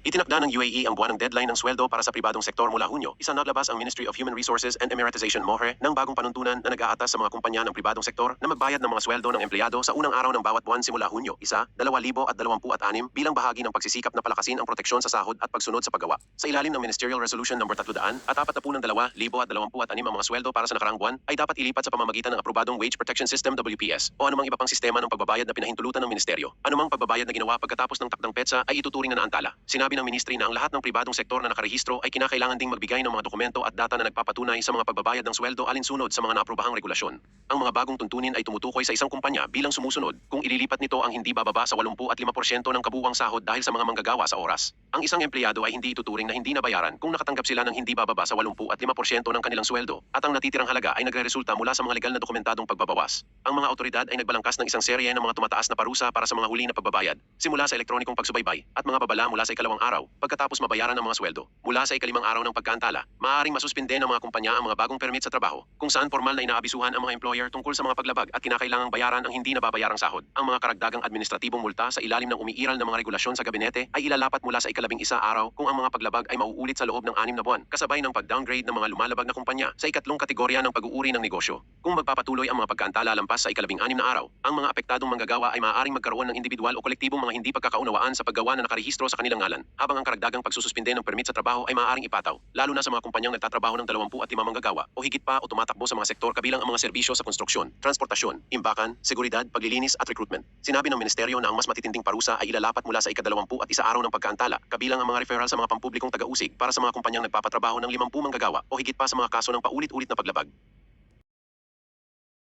Itinakda ng UAE ang buwanang deadline ng sweldo para sa pribadong sektor mula Hunyo. Isa naglabas ang Ministry of Human Resources and Emiratization MOHRE ng bagong panuntunan na nag-aatas sa mga kumpanya ng pribadong sektor na magbayad ng mga sweldo ng empleyado sa unang araw ng bawat buwan simula Hunyo 2026 bilang bahagi ng pagsisikap na palakasin ang proteksyon sa sahod at pagsunod sa paggawa. Sa ilalim ng Ministerial Resolution No. 300 at 40 ng 2026 ang mga sweldo para sa nakaraang buwan ay dapat ilipat sa pamamagitan ng aprobadong Wage Protection System WPS o anumang iba pang sistema ng pagbabayad na pinahintulutan ng ministeryo. Anumang pagbabayad na ginawa pagkatapos ng takdang petsa ay ituturing na naantala. Sinabi ng ministry na ang lahat ng pribadong sektor na nakarehistro ay kinakailangan ding magbigay ng mga dokumento at data na nagpapatunay sa mga pagbabayad ng sweldo alinsunod sa mga naaprobahang regulasyon. Ang mga bagong tuntunin ay tumutukoy sa isang kumpanya bilang sumusunod kung ililipat nito ang hindi bababa sa 85% ng kabuuang sahod dahil sa mga manggagawa sa oras. Ang isang empleyado ay hindi ituturing na hindi nabayaran kung nakatanggap sila ng hindi bababa sa 85% ng kanilang sweldo at ang natitirang halaga ay nagreresulta mula sa mga legal na dokumentadong pagbabawas. Ang mga otoridad ay nagbalangkas ng isang serye ng mga tumataas na parusa para sa mga huli na pagbabayad, simula sa elektronikong pagsubaybay at mga babala mula sa ikalawang araw pagkatapos mabayaran ang mga sweldo. Mula sa ikalimang araw ng pagkaantala, maaaring masuspinde ng mga kumpanya ang mga bagong permit sa trabaho kung saan formal na inaabisuhan ang mga employer tungkol sa mga paglabag at kinakailangang bayaran ang hindi nababayarang sahod. Ang mga karagdagang administratibong multa sa ilalim ng umiiral ng mga regulasyon sa gabinete ay ilalapat mula sa ika-11 araw kung ang mga paglabag ay mauulit sa loob ng 6 na buwan, kasabay ng pag-downgrade ng mga lumalabag na kumpanya sa ikatlong kategorya ng pag-uuri ng negosyo. Kung magpapatuloy ang mga pagkaantala lampas sa ika-16 na araw, ang mga apektadong manggagawa ay maaaring magkaroon ng individual o kolektibong mga hindi pagkakaunawaan sa paggawa na nakarehistro sa kanilang ngalan, habang ang karagdagang pagsususpinde ng permit sa trabaho ay maaaring ipataw, lalo na sa mga kumpanyang nagtatrabaho ng 25 manggagawa o higit pa o tumatakbo sa mga sektor kabilang ang mga serbisyo sa konstruksyon, transportasyon, imbakan, seguridad, paglilinis at recruitment. Sinabi ng ministeryo na ang mas matitinding parusa ay ilalapat mula sa ika-21 araw ng pagkaantala, kabilang ang mga referral sa mga pampublikong taga-usig para sa mga kumpanyang nagpapatrabaho ng 50 manggagawa o higit pa sa mga kaso ng paulit-ulit na paglabag.